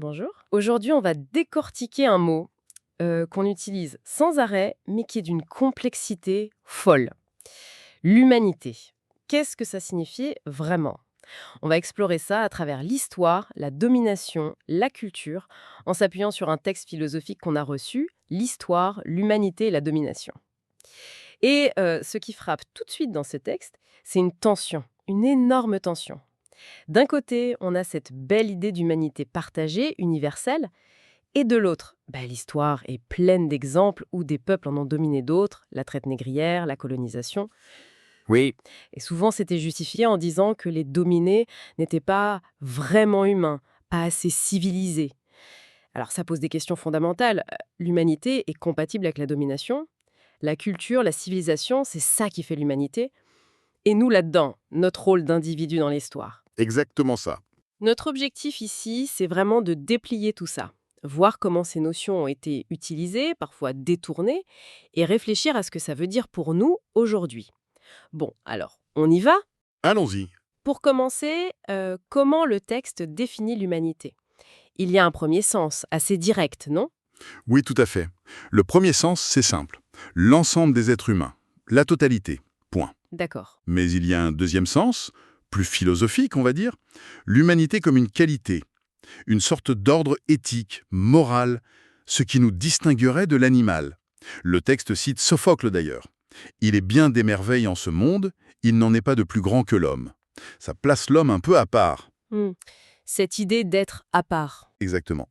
Bonjour. Aujourd'hui, on va décortiquer un mot qu'on utilise sans arrêt, mais qui est d'une complexité folle. L'humanité. Qu'est-ce que ça signifie vraiment? On va explorer ça à travers l'histoire, la domination, la culture, en s'appuyant sur un texte philosophique qu'on a reçu, l'histoire, l'humanité et la domination. Et ce qui frappe tout de suite dans ce texte, c'est une tension, une énorme tension. D'un côté, on a cette belle idée d'humanité partagée, universelle, et de l'autre, l'histoire est pleine d'exemples où des peuples en ont dominé d'autres, la traite négrière, la colonisation. Oui, Et souvent, c'était justifié en disant que les dominés n'étaient pas vraiment humains, pas assez civilisés. Alors ça pose des questions fondamentales. L'humanité est compatible avec la domination. La culture, la civilisation, c'est ça qui fait l'humanité. Et nous, là-dedans, notre rôle d'individu dans l'histoire. exactement ça. Notre objectif ici, c'est vraiment de déplier tout ça, voir comment ces notions ont été utilisées, parfois détournées, et réfléchir à ce que ça veut dire pour nous aujourd'hui. Bon, alors, on y va? Allons-y. Pour commencer, comment le texte définit l'humanité? Il y a un premier sens, assez direct, non? Oui, tout à fait. Le premier sens, c'est simple. L'ensemble des êtres humains. La totalité. Point. D'accord. Mais il y a un deuxième sens, plus philosophique, on va dire. L'humanité comme une qualité. Une sorte d'ordre éthique, moral, ce qui nous distinguerait de l'animal. Le texte cite Sophocle d'ailleurs. Il est bien des merveilles en ce monde, il n'en est pas de plus grand que l'homme. Ça place l'homme un peu à part. Hmm. Cette idée d'être à part. Exactement.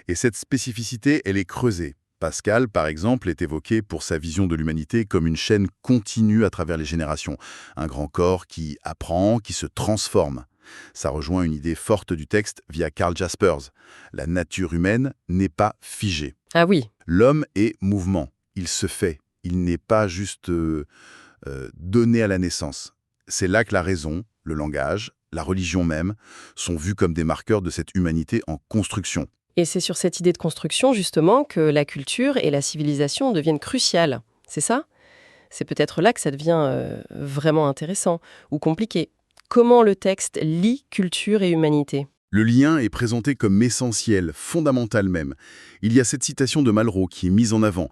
Et cette spécificité, elle est creusée. Pascal, par exemple, est évoqué pour sa vision de l'humanité comme une chaîne continue à travers les générations. Un grand corps qui apprend, qui se transforme. Ça rejoint une idée forte du texte via Karl Jaspers. La nature humaine n'est pas figée. Ah oui. L'homme est mouvement. Il se fait. Il n'est pas juste donné à la naissance. C'est là que la raison, le langage, la religion même, sont vus comme des marqueurs de cette humanité en construction. Et c'est sur cette idée de construction, justement, que la culture et la civilisation deviennent cruciales. C'est ça? C'est peut-être là que ça devient vraiment intéressant ou compliqué. Comment le texte lie culture et humanité? Le lien est présenté comme essentiel, fondamental même. Il y a cette citation de Malraux qui est mise en avant.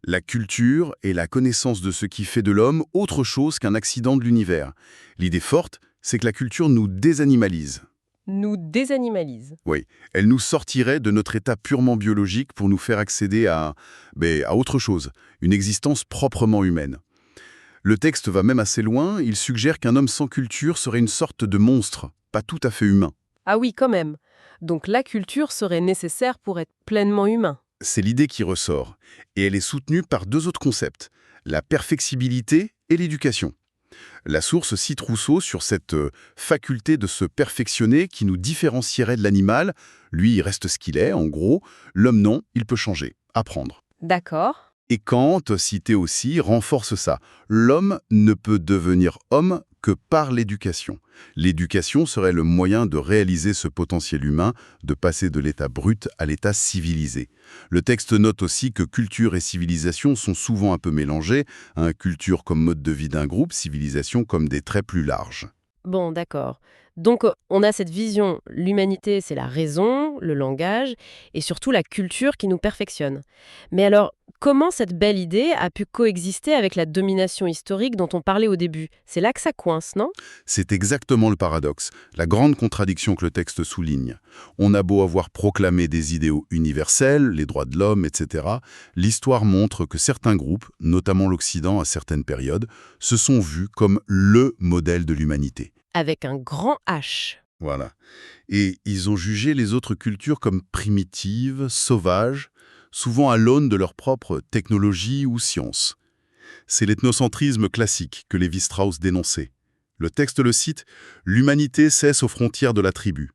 La culture est la connaissance de ce qui fait de l'homme autre chose qu'un accident de l'univers. L'idée forte, c'est que la culture nous désanimalise. Nous désanimalise. Oui, elle nous sortirait de notre état purement biologique pour nous faire accéder à autre chose, une existence proprement humaine. Le texte va même assez loin, il suggère qu'un homme sans culture serait une sorte de monstre, pas tout à fait humain. Ah oui, quand même. Donc la culture serait nécessaire pour être pleinement humain. C'est l'idée qui ressort, et elle est soutenue par deux autres concepts, la perfectibilité et l'éducation. La source cite Rousseau sur cette faculté de se perfectionner qui nous différencierait de l'animal. Lui, il reste ce qu'il est, en gros. L'homme, non, il peut changer, apprendre. D'accord. Et Kant, cité aussi, renforce ça. L'homme ne peut devenir homme que par l'éducation. L'éducation serait le moyen de réaliser ce potentiel humain, de passer de l'état brut à l'état civilisé. Le texte note aussi que culture et civilisation sont souvent un peu mélangées, culture comme mode de vie d'un groupe, civilisation comme des traits plus larges. Bon, d'accord. Donc on a cette vision, l'humanité c'est la raison, le langage, et surtout la culture qui nous perfectionne. Mais alors, comment cette belle idée a pu coexister avec la domination historique dont on parlait au début? C'est là que ça coince, non? C'est exactement le paradoxe, la grande contradiction que le texte souligne. On a beau avoir proclamé des idéaux universels, les droits de l'homme, etc., l'histoire montre que certains groupes, notamment l'Occident à certaines périodes, se sont vus comme le modèle de l'humanité. Avec un grand H. Voilà. Et ils ont jugé les autres cultures comme primitives, sauvages, souvent à l'aune de leur propre technologie ou science. C'est l'ethnocentrisme classique que Lévi-Strauss dénonçait. Le texte le cite, « L'humanité cesse aux frontières de la tribu ».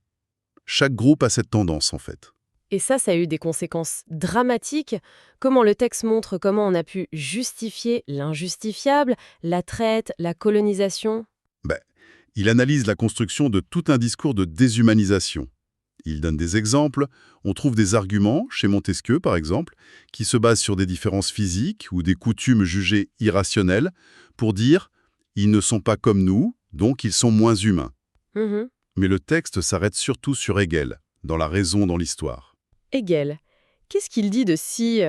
Chaque groupe a cette tendance, en fait. Et ça a eu des conséquences dramatiques. Comment le texte montre comment on a pu justifier l'injustifiable, la traite, la colonisation? Ben, il analyse la construction de tout un discours de déshumanisation. Il donne des exemples. On trouve des arguments, chez Montesquieu par exemple, qui se basent sur des différences physiques ou des coutumes jugées irrationnelles, pour dire « ils ne sont pas comme nous, donc ils sont moins humains ». Mhm. Mais le texte s'arrête surtout sur Hegel, dans la raison dans l'histoire. Hegel, qu'est-ce qu'il dit de si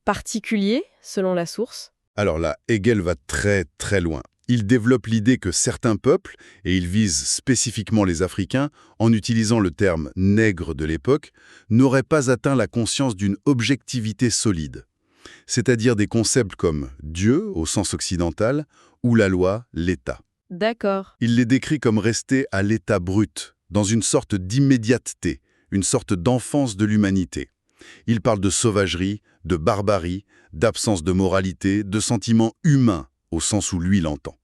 particulier, selon la source? Alors là, Hegel va très très loin. Il développe l'idée que certains peuples, et il vise spécifiquement les Africains, en utilisant le terme « nègre » de l'époque, n'auraient pas atteint la conscience d'une objectivité solide. C'est-à-dire des concepts comme Dieu, au sens occidental, ou la loi, l'État. D'accord. Il les décrit comme restés à l'état brut, dans une sorte d'immédiateté, une sorte d'enfance de l'humanité. Il parle de sauvagerie, de barbarie, d'absence de moralité, de sentiments humains, au sens où lui l'entend.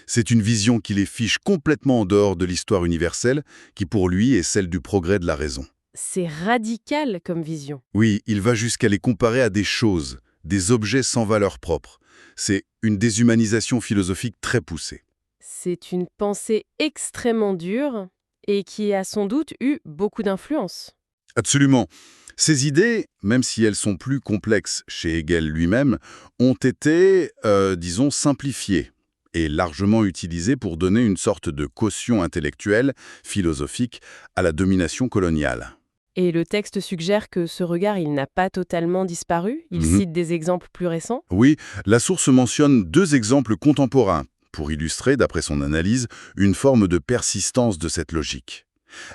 C'est une vision qui les fiche complètement en dehors de l'histoire universelle, qui pour lui est celle du progrès de la raison. C'est radical comme vision. Oui, il va jusqu'à les comparer à des choses, des objets sans valeur propre. C'est une déshumanisation philosophique très poussée. C'est une pensée extrêmement dure et qui a sans doute eu beaucoup d'influence. Absolument. Ces idées, même si elles sont plus complexes chez Hegel lui-même, ont été, disons, simplifiées et largement utilisées pour donner une sorte de caution intellectuelle, philosophique, à la domination coloniale. Et le texte suggère que ce regard, il n'a pas totalement disparu. Il cite des exemples plus récents. Oui, la source mentionne 2 exemples contemporains pour illustrer, d'après son analyse, une forme de persistance de cette logique.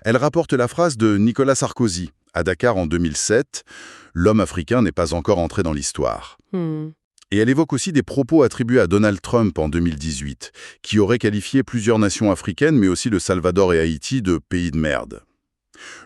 Elle rapporte la phrase de Nicolas Sarkozy, à Dakar en 2007, « L'homme africain n'est pas encore entré dans l'histoire ». Et elle évoque aussi des propos attribués à Donald Trump en 2018, qui aurait qualifié plusieurs nations africaines, mais aussi le Salvador et Haïti, de pays de merde.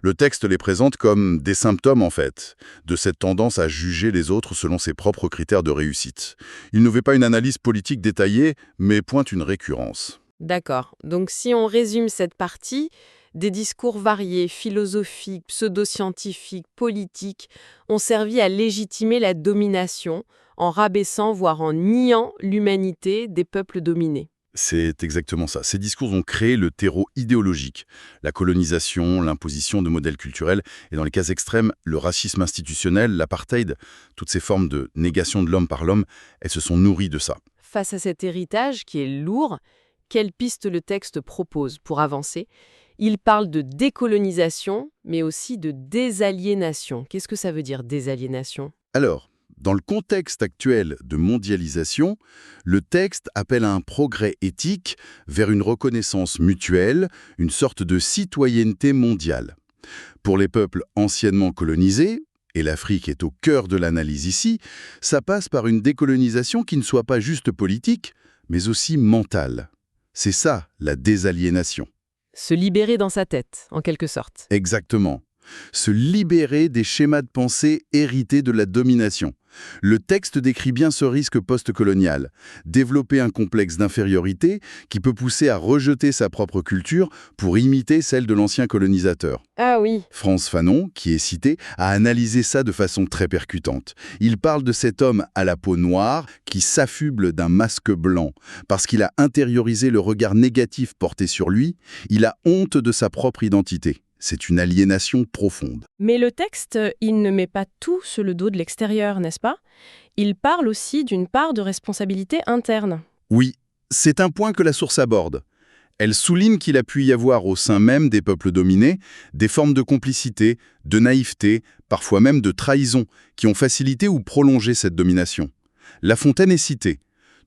Le texte les présente comme des symptômes, en fait, de cette tendance à juger les autres selon ses propres critères de réussite. Il ne fait pas une analyse politique détaillée, mais pointe une récurrence. D'accord. Donc si on résume cette partie, des discours variés, philosophiques, pseudo-scientifiques, politiques, ont servi à légitimer la domination en rabaissant, voire en niant l'humanité des peuples dominés. C'est exactement ça. Ces discours ont créé le terreau idéologique, la colonisation, l'imposition de modèles culturels, et dans les cas extrêmes, le racisme institutionnel, l'apartheid, toutes ces formes de négation de l'homme par l'homme, elles se sont nourries de ça. Face à cet héritage qui est lourd, quelle piste le texte propose pour avancer? Il parle de décolonisation, mais aussi de désaliénation. Qu'est-ce que ça veut dire, désaliénation? Alors, dans le contexte actuel de mondialisation, le texte appelle à un progrès éthique vers une reconnaissance mutuelle, une sorte de citoyenneté mondiale. Pour les peuples anciennement colonisés, et l'Afrique est au cœur de l'analyse ici, ça passe par une décolonisation qui ne soit pas juste politique, mais aussi mentale. C'est ça, la désaliénation. Se libérer dans sa tête, en quelque sorte. Exactement. Se libérer des schémas de pensée hérités de la domination. Le texte décrit bien ce risque post-colonial, développer un complexe d'infériorité qui peut pousser à rejeter sa propre culture pour imiter celle de l'ancien colonisateur. Ah oui. Frantz Fanon, qui est cité, a analysé ça de façon très percutante. Il parle de cet homme à la peau noire qui s'affuble d'un masque blanc. Parce qu'il a intériorisé le regard négatif porté sur lui, il a honte de sa propre identité. C'est une aliénation profonde. Mais le texte, il ne met pas tout sur le dos de l'extérieur, n'est-ce pas? Il parle aussi d'une part de responsabilité interne. Oui, c'est un point que la source aborde. Elle souligne qu'il a pu y avoir au sein même des peuples dominés des formes de complicité, de naïveté, parfois même de trahison, qui ont facilité ou prolongé cette domination. La Fontaine est citée.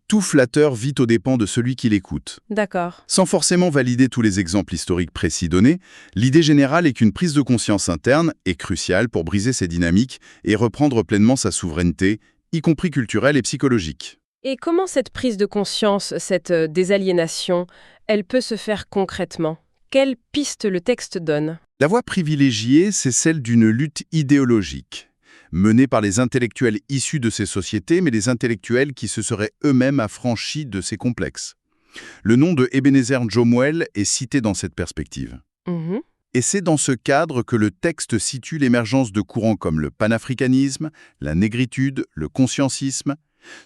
Tout flatteur vit aux dépens de celui qui l'écoute. D'accord. Sans forcément valider tous les exemples historiques précis donnés, l'idée générale est qu'une prise de conscience interne est cruciale pour briser ces dynamiques et reprendre pleinement sa souveraineté, y compris culturelle et psychologique. Et comment cette prise de conscience, cette désaliénation, elle peut se faire concrètement? Quelle piste le texte donne? La voie privilégiée, c'est celle d'une lutte idéologique, menée par les intellectuels issus de ces sociétés, mais les intellectuels qui se seraient eux-mêmes affranchis de ces complexes. Le nom de Ebenezer Njomoel est cité dans cette perspective. Et c'est dans ce cadre que le texte situe l'émergence de courants comme le panafricanisme, la négritude, le consciencisme.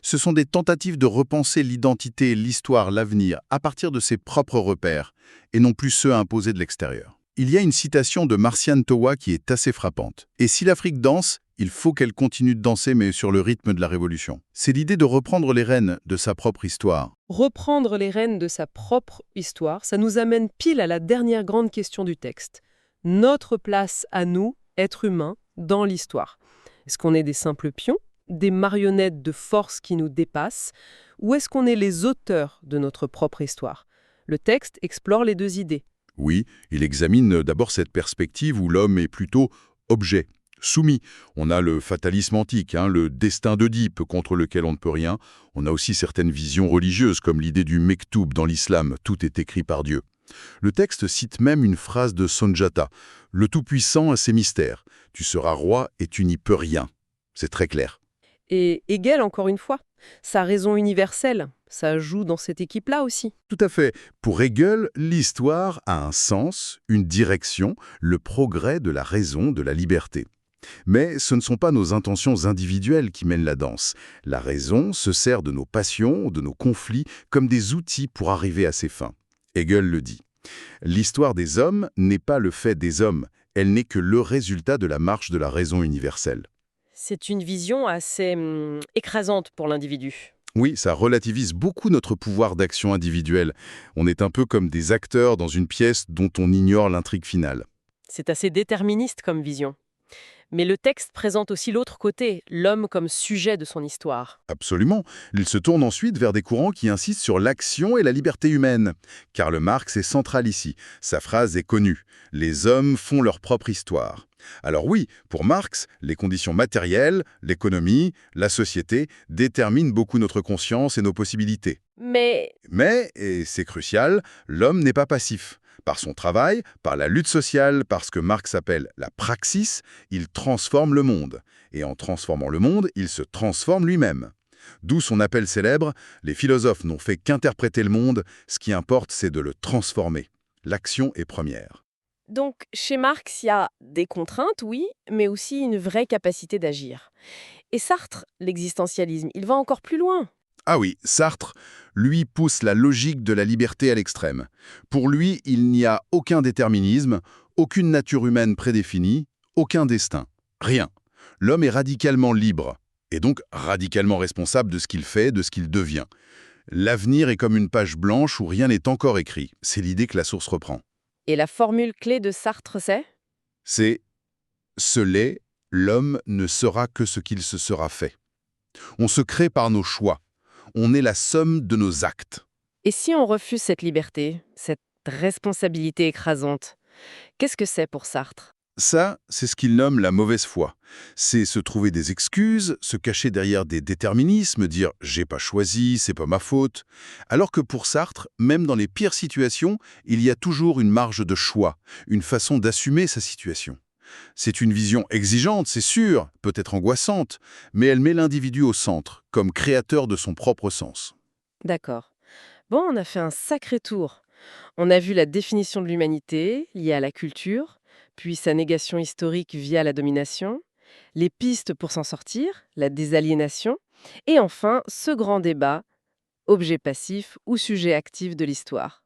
Ce sont des tentatives de repenser l'identité, l'histoire, l'avenir à partir de ses propres repères, et non plus ceux imposés de l'extérieur. Il y a une citation de Marcian Towa qui est assez frappante. « Et si l'Afrique danse, il faut qu'elle continue de danser, mais sur le rythme de la révolution. » C'est l'idée de reprendre les rênes de sa propre histoire. Reprendre les rênes de sa propre histoire, ça nous amène pile à la dernière grande question du texte. notre place à nous, êtres humains, dans l'histoire. Est-ce qu'on est des simples pions, des marionnettes de forces qui nous dépassent, ou est-ce qu'on est les auteurs de notre propre histoire? Le texte explore les deux idées. Oui, il examine d'abord cette perspective où l'homme est plutôt objet, soumis. On a le fatalisme antique, le destin d'Oedipe contre lequel on ne peut rien. On a aussi certaines visions religieuses comme l'idée du mektoub dans l'islam, tout est écrit par Dieu. Le texte cite même une phrase de Sonjata. « Le Tout-Puissant a ses mystères. Tu seras roi et tu n'y peux rien. » C'est très clair. Et Hegel, encore une fois, sa raison universelle, ça joue dans cette équipe-là aussi. Tout à fait. Pour Hegel, l'histoire a un sens, une direction, le progrès de la raison, de la liberté. Mais ce ne sont pas nos intentions individuelles qui mènent la danse. La raison se sert de nos passions, de nos conflits, comme des outils pour arriver à ses fins. Hegel le dit. L'histoire des hommes n'est pas le fait des hommes, elle n'est que le résultat de la marche de la raison universelle. C'est une vision assez écrasante pour l'individu. Oui, ça relativise beaucoup notre pouvoir d'action individuelle. On est un peu comme des acteurs dans une pièce dont on ignore l'intrigue finale. C'est assez déterministe comme vision. Mais le texte présente aussi l'autre côté, l'homme comme sujet de son histoire. Absolument. Il se tourne ensuite vers des courants qui insistent sur l'action et la liberté humaine. Karl Marx est central ici. Sa phrase est connue. « Les hommes font leur propre histoire ». Alors oui, pour Marx, les conditions matérielles, l'économie, la société déterminent beaucoup notre conscience et nos possibilités. Mais Mais, et c'est crucial, l'homme n'est pas passif. Par son travail, par la lutte sociale, par ce que Marx appelle la praxis, il transforme le monde. Et en transformant le monde, il se transforme lui-même. D'où son appel célèbre, les philosophes n'ont fait qu'interpréter le monde, ce qui importe c'est de le transformer. L'action est première. donc, chez Marx, il y a des contraintes, oui, mais aussi une vraie capacité d'agir. Et Sartre, l'existentialisme, il va encore plus loin. Ah oui, Sartre, lui, pousse la logique de la liberté à l'extrême. Pour lui, il n'y a aucun déterminisme, aucune nature humaine prédéfinie, aucun destin. Rien. L'homme est radicalement libre, et donc radicalement responsable de ce qu'il fait, de ce qu'il devient. L'avenir est comme une page blanche où rien n'est encore écrit. C'est l'idée que la source reprend. Et la formule clé de Sartre, c'est C'est « ce l'est, l'homme ne sera que ce qu'il se sera fait ». On se crée par nos choix. On est la somme de nos actes. Et si on refuse cette liberté, cette responsabilité écrasante, qu'est-ce que c'est pour Sartre? Ça, c'est ce qu'il nomme la mauvaise foi. C'est se trouver des excuses, se cacher derrière des déterminismes, dire « j'ai pas choisi, c'est pas ma faute ». Alors que pour Sartre, même dans les pires situations, il y a toujours une marge de choix, une façon d'assumer sa situation. C'est une vision exigeante, c'est sûr, peut-être angoissante, mais elle met l'individu au centre, comme créateur de son propre sens. D'accord. Bon, on a fait un sacré tour. On a vu la définition de l'humanité liée à la culture, puis sa négation historique via la domination, les pistes pour s'en sortir, la désaliénation, et enfin ce grand débat, objet passif ou sujet actif de l'histoire.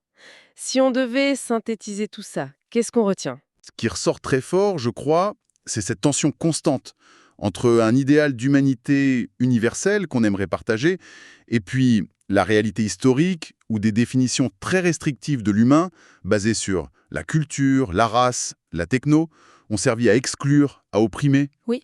Si on devait synthétiser tout ça, qu'est-ce qu'on retient? Ce qui ressort très fort, je crois, c'est cette tension constante entre un idéal d'humanité universelle qu'on aimerait partager et puis la réalité historique ou des définitions très restrictives de l'humain basées sur la culture, la race, la techno, ont servi à exclure, à opprimer. Oui.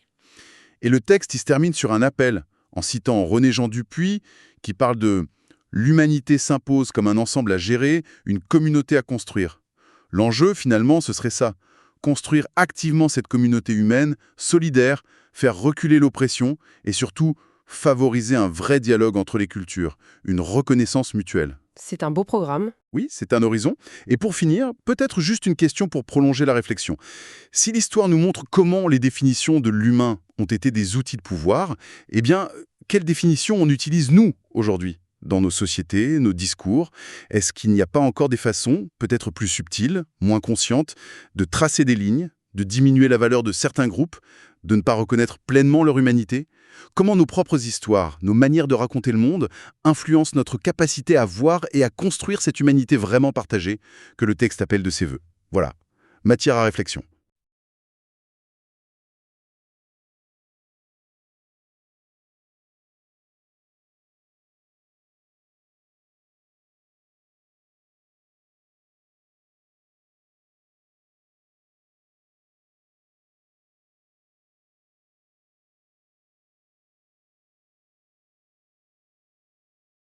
Et le texte, il se termine sur un appel, en citant René-Jean Dupuy, qui parle de « l'humanité s'impose comme un ensemble à gérer, une communauté à construire ». L'enjeu, finalement, ce serait ça. Construire activement cette communauté humaine, solidaire, faire reculer l'oppression et surtout favoriser un vrai dialogue entre les cultures, une reconnaissance mutuelle. C'est un beau programme. Oui, c'est un horizon. Et pour finir, peut-être juste une question pour prolonger la réflexion. Si l'histoire nous montre comment les définitions de l'humain ont été des outils de pouvoir, eh bien, quelles définitions on utilise nous, aujourd'hui, dans nos sociétés, nos discours? Est-ce qu'il n'y a pas encore des façons, peut-être plus subtiles, moins conscientes, de tracer des lignes, de diminuer la valeur de certains groupes, de ne pas reconnaître pleinement leur humanité? Comment nos propres histoires, nos manières de raconter le monde, influencent notre capacité à voir et à construire cette humanité vraiment partagée que le texte appelle de ses vœux? Voilà, matière à réflexion.